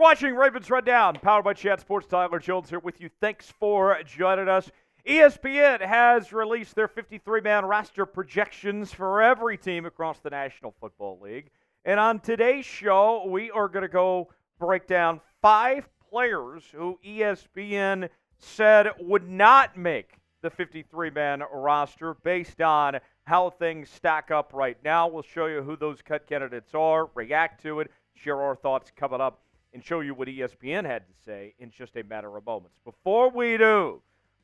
watching Ravens Rundown, powered by Chat Sports. Tyler Jones here with you. Thanks for joining us. ESPN has released their 53-man roster projections for every team across the National Football League. And on today's show, we are going to go break down 5 players who ESPN said would not make the 53-man roster based on how things stack up right now. We'll show you who those cut candidates are, react to it, share our thoughts coming up, and show you what ESPN had to say in just a matter of moments. Before we do,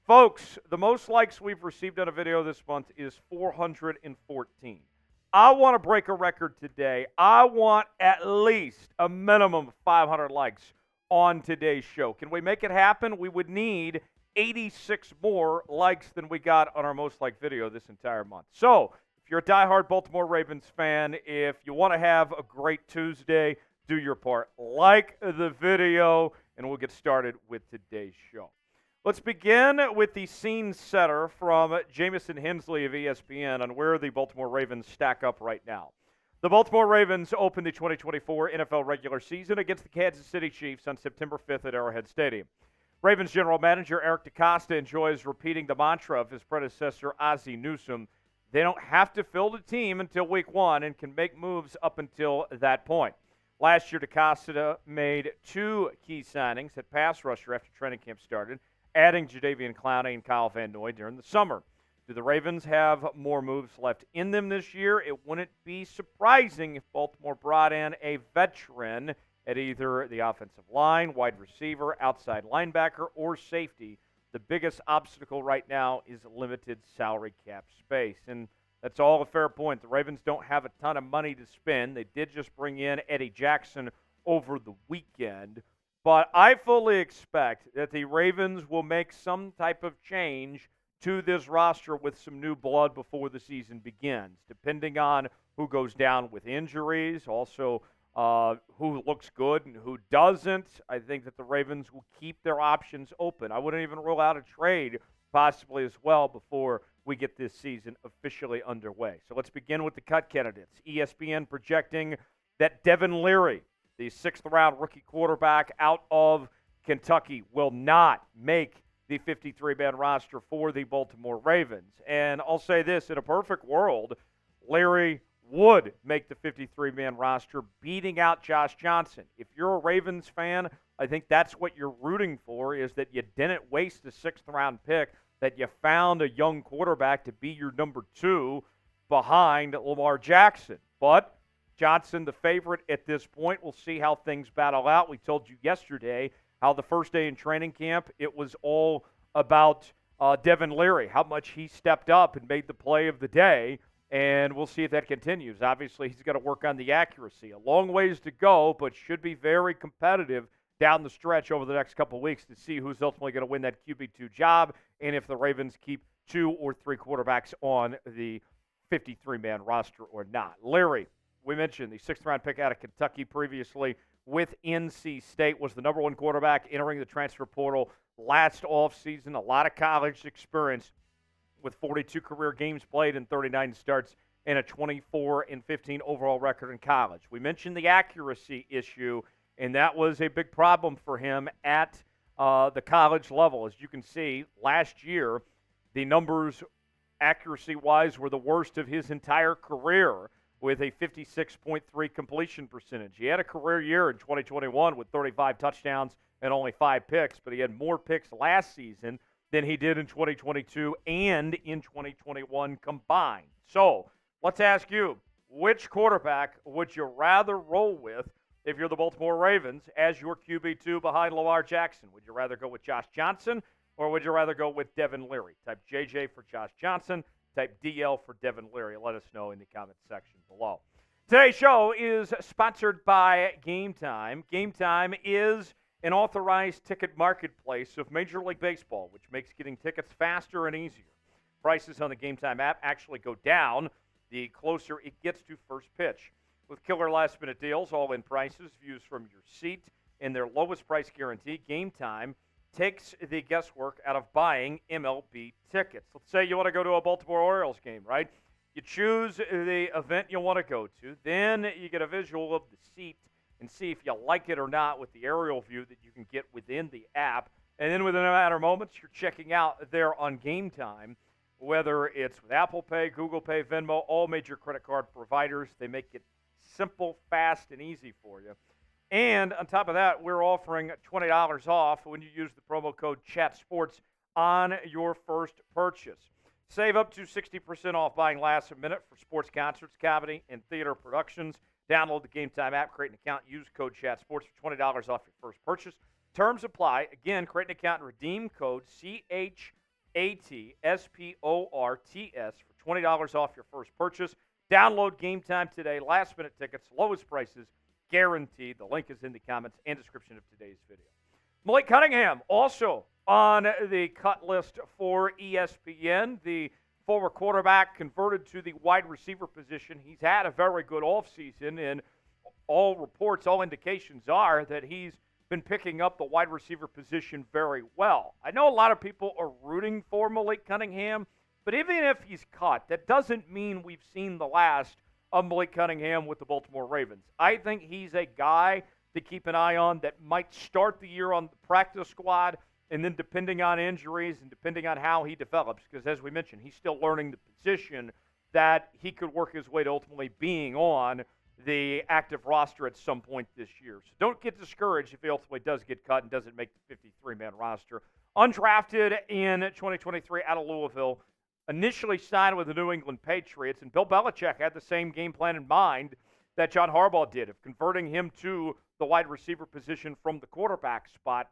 folks, the most likes we've received on a video this month is 414. I want to break a record today. I want at least a minimum of 500 likes on today's show. Can we make it happen? We would need 86 more likes than we got on our most liked video this entire month. So, if you're a diehard Baltimore Ravens fan, if you want to have a great Tuesday, do your part. Like the video, and we'll get started with today's show. Let's begin with the scene setter from Jamison Hensley of ESPN on where the Baltimore Ravens stack up right now. The Baltimore Ravens opened the 2024 NFL regular season against the Kansas City Chiefs on September 5th at Arrowhead Stadium. Ravens general manager Eric DeCosta enjoys repeating the mantra of his predecessor Ozzie Newsome. They don't have to fill the team until week 1 and can make moves up until that point. Last year, DeCosta made 2 key signings at pass rusher after training camp started, adding Jadeveon Clowney and Kyle Van Noy during the summer. Do the Ravens have more moves left in them this year? It wouldn't be surprising if Baltimore brought in a veteran at either the offensive line, wide receiver, outside linebacker, or safety. The biggest obstacle right now is limited salary cap space. And that's all a fair point. The Ravens don't have a ton of money to spend. They did just bring in Eddie Jackson over the weekend. But I fully expect that the Ravens will make some type of change to this roster with some new blood before the season begins, depending on who goes down with injuries, also who looks good and who doesn't. I think that the Ravens will keep their options open. I wouldn't even rule out a trade possibly as well before we get this season officially underway. So let's begin with the cut candidates. ESPN projecting that Devin Leary, the 6th-round rookie quarterback out of Kentucky, will not make the 53-man roster for the Baltimore Ravens. And I'll say this, in a perfect world, Leary would make the 53-man roster, beating out Josh Johnson. If you're a Ravens fan, I think that's what you're rooting for, is that you didn't waste a 6th-round pick, that you found a young quarterback to be your number 2 behind Lamar Jackson. But Johnson, the favorite at this point. We'll see how things battle out. We told you yesterday how the first day in training camp, it was all about Devin Leary, how much he stepped up and made the play of the day, and we'll see if that continues. Obviously, he's got to work on the accuracy. A long ways to go, but should be very competitive down the stretch over the next couple of weeks to see who's ultimately going to win that QB2 job and if the Ravens keep 2 or 3 quarterbacks on the 53-man roster or not. Leary, we mentioned the 6th-round pick out of Kentucky previously with NC State, was the number 1 quarterback entering the transfer portal last offseason. A lot of college experience with 42 career games played and 39 starts and a 24-15 overall record in college. We mentioned the accuracy issue, and that was a big problem for him at the college level. As you can see, last year, the numbers accuracy-wise were the worst of his entire career, with a 56.3 completion percentage. He had a career year in 2021 with 35 touchdowns and only 5 picks, but he had more picks last season than he did in 2022 and in 2021 combined. So let's ask you, which quarterback would you rather roll with if you're the Baltimore Ravens as your QB2 behind Lamar Jackson? Would you rather go with Josh Johnson or would you rather go with Devin Leary? Type JJ for Josh Johnson. Type DL for Devin Leary. Let us know in the comments section below. Today's show is sponsored by Game Time. Game Time is an authorized ticket marketplace of Major League Baseball, which makes getting tickets faster and easier. Prices on the Game Time app actually go down the closer it gets to first pitch. With killer last-minute deals, all-in prices, views from your seat, and their lowest price guarantee, Game Time takes the guesswork out of buying MLB tickets. Let's say you want to go to a Baltimore Orioles game, right? You choose the event you want to go to. Then you get a visual of the seat and see if you like it or not with the aerial view that you can get within the app. And then within a matter of moments, you're checking out there on Game Time, whether it's with Apple Pay, Google Pay, Venmo, all major credit card providers. They make it simple, fast, and easy for you. And on top of that, we're offering $20 off when you use the promo code ChatSports on your first purchase. Save up to 60% off buying last minute for sports, concerts, comedy, and theater productions. Download the Game Time app, create an account, use code ChatSports for $20 off your first purchase. Terms apply. Again, create an account and redeem code CHATSPORTS for $20 off your first purchase. Download Game Time today. Last minute tickets, lowest prices, guaranteed. The link is in the comments and description of today's video. Malik Cunningham also on the cut list for ESPN. The former quarterback converted to the wide receiver position. He's had a very good offseason, and all reports, all indications are that he's been picking up the wide receiver position very well. I know a lot of people are rooting for Malik Cunningham, but even if he's cut, that doesn't mean we've seen the last of Malik Cunningham with the Baltimore Ravens. I think he's a guy to keep an eye on that might start the year on the practice squad, and then depending on injuries and depending on how he develops, because as we mentioned, he's still learning the position, that he could work his way to ultimately being on the active roster at some point this year. So don't get discouraged if he ultimately does get cut and doesn't make the 53-man roster. Undrafted in 2023 out of Louisville, initially signed with the New England Patriots, and Bill Belichick had the same game plan in mind that John Harbaugh did of converting him to the wide receiver position from the quarterback spot.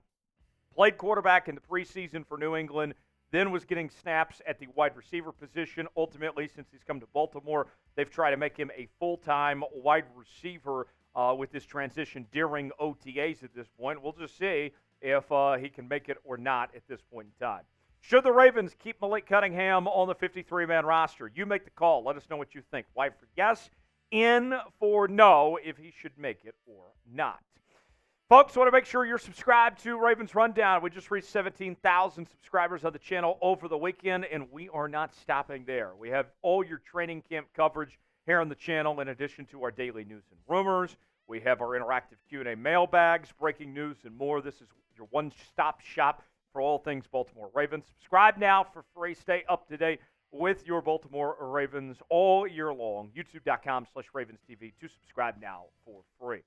Played quarterback in the preseason for New England, then was getting snaps at the wide receiver position. Ultimately, since he's come to Baltimore, they've tried to make him a full-time wide receiver with this transition during OTAs at this point. We'll just see if he can make it or not at this point in time. Should the Ravens keep Malik Cunningham on the 53-man roster? You make the call. Let us know what you think. White for yes, in for no, if he should make it or not. Folks, want to make sure you're subscribed to Ravens Rundown. We just reached 17,000 subscribers on the channel over the weekend, and we are not stopping there. We have all your training camp coverage here on the channel in addition to our daily news and rumors. We have our interactive Q&A mailbags, breaking news, and more. This is your one-stop shop for all things Baltimore Ravens. Subscribe now for free. Stay up to date with your Baltimore Ravens all year long. YouTube.com/RavensTV to subscribe now for free.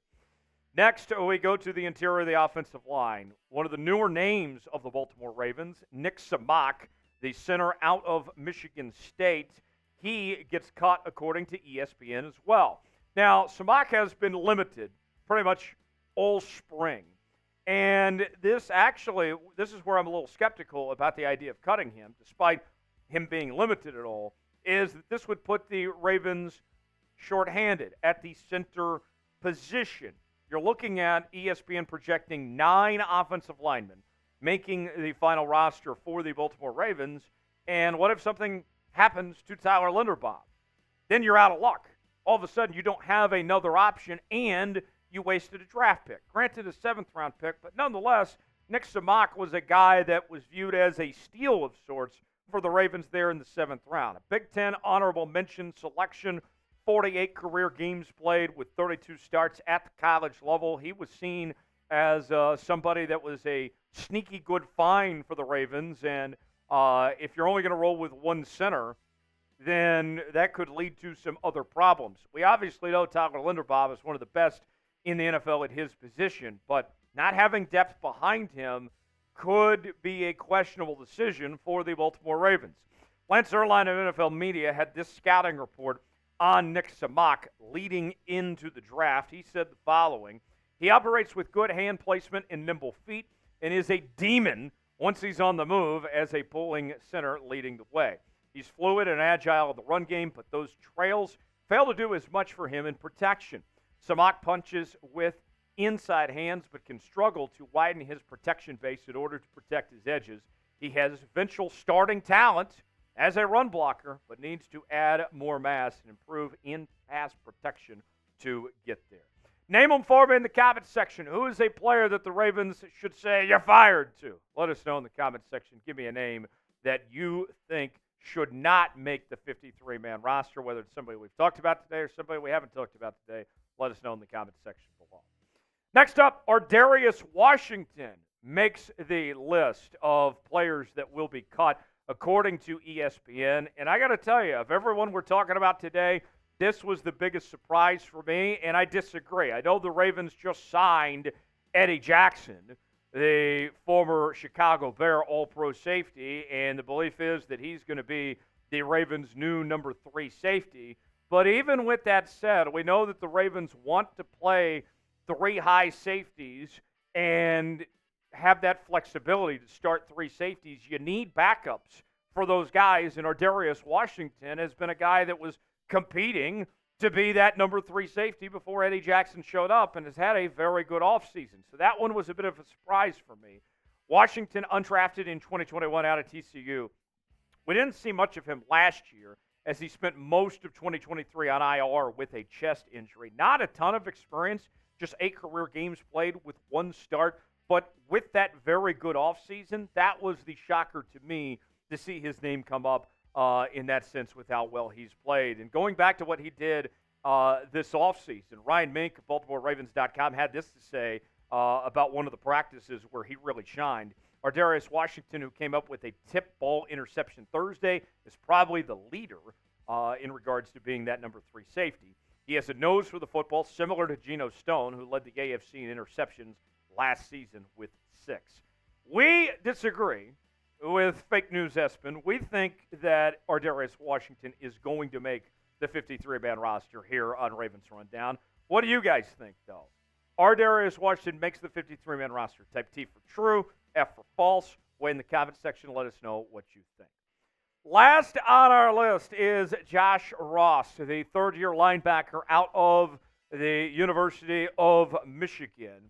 Next, we go to the interior of the offensive line. One of the newer names of the Baltimore Ravens, Nick Samac, the center out of Michigan State. He gets cut according to ESPN as well. Now, Samac has been limited pretty much all spring. And this is where I'm a little skeptical about the idea of cutting him, despite him being limited at all, is that this would put the Ravens shorthanded at the center position. You're looking at ESPN projecting 9 offensive linemen making the final roster for the Baltimore Ravens. And what if something happens to Tyler Linderbaum? Then you're out of luck. All of a sudden, you don't have another option, and you wasted a draft pick. Granted, a 7th-round pick, but nonetheless, Nick Samac was a guy that was viewed as a steal of sorts for the Ravens there in the 7th round. A Big Ten honorable mention selection, 48 career games played with 32 starts at the college level. He was seen as somebody that was a sneaky good find for the Ravens, and if you're only going to roll with one center, then that could lead to some other problems. We obviously know Tyler Linderbaum is one of the best in the NFL at his position, but not having depth behind him could be a questionable decision for the Baltimore Ravens. Lance Erline of NFL Media had this scouting report on Nick Samac leading into the draft. He said the following: he operates with good hand placement and nimble feet and is a demon once he's on the move as a pulling center leading the way. He's fluid and agile in the run game, but those trails fail to do as much for him in protection. Samac punches with inside hands, but can struggle to widen his protection base in order to protect his edges. He has eventual starting talent as a run blocker, but needs to add more mass and improve in-pass protection to get there. Name them for me in the comments section. Who is a player that the Ravens should say you're fired to? Let us know in the comments section. Give me a name that you think should not make the 53-man roster, whether it's somebody we've talked about today or somebody we haven't talked about today. Let us know in the comments section below. Next up, Ardarius Washington makes the list of players that will be cut according to ESPN. And I got to tell you, of everyone we're talking about today, this was the biggest surprise for me, and I disagree. I know the Ravens just signed Eddie Jackson, the former Chicago Bear All-Pro safety, and the belief is that he's going to be the Ravens' new number 3 safety. But even with that said, we know that the Ravens want to play 3 high safeties and have that flexibility to start 3 safeties. You need backups for those guys, and Ardarius Washington has been a guy that was competing to be that number 3 safety before Eddie Jackson showed up and has had a very good offseason. So that one was a bit of a surprise for me. Washington, undrafted in 2021 out of TCU. We didn't see much of him last year as he spent most of 2023 on IR with a chest injury. Not a ton of experience, just 8 career games played with 1 start. But with that very good offseason, that was the shocker to me to see his name come up in that sense with how well he's played. And going back to what he did this offseason, Ryan Mink of BaltimoreRavens.com had this to say about one of the practices where he really shined. Ardarius Washington, who came up with a tip ball interception Thursday, is probably the leader in regards to being that number 3 safety. He has a nose for the football, similar to Geno Stone, who led the AFC in interceptions last season with 6. We disagree with Fake News Espen. We think that Ardarius Washington is going to make the 53-man roster here on Ravens Rundown. What do you guys think, though? Ardarius Washington makes the 53-man roster. Type T for true, F for false. Weigh in the comment section. Let us know what you think. Last on our list is Josh Ross, the third-year linebacker out of the University of Michigan.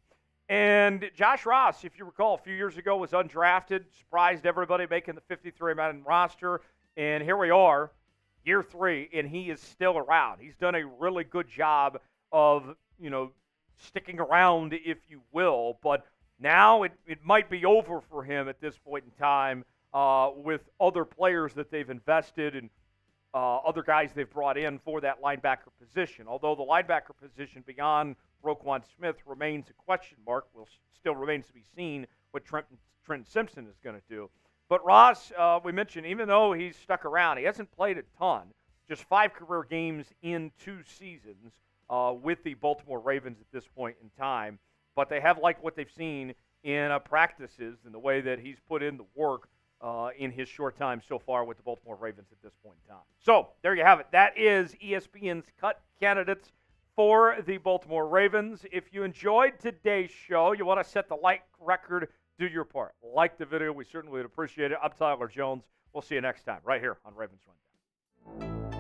And Josh Ross, if you recall, a few years ago was undrafted, surprised everybody making the 53-man roster. And here we are, year 3, and he is still around. He's done a really good job of, sticking around, if you will. But now it might be over for him at this point in time with other players that they've invested and other guys they've brought in for that linebacker position. Although the linebacker position beyond Roquan Smith remains a question mark. Still remains to be seen what Trenton Simpson is going to do. But Ross, we mentioned, even though he's stuck around, he hasn't played a ton. Just 5 career games in 2 seasons with the Baltimore Ravens at this point in time. But they have liked what they've seen in practices and the way that he's put in the work in his short time so far with the Baltimore Ravens at this point in time. So there you have it. That is ESPN's cut candidates for the Baltimore Ravens. If you enjoyed today's show, you want to set the like record, do your part. Like the video. We certainly would appreciate it. I'm Tyler Jones. We'll see you next time right here on Ravens Rundown.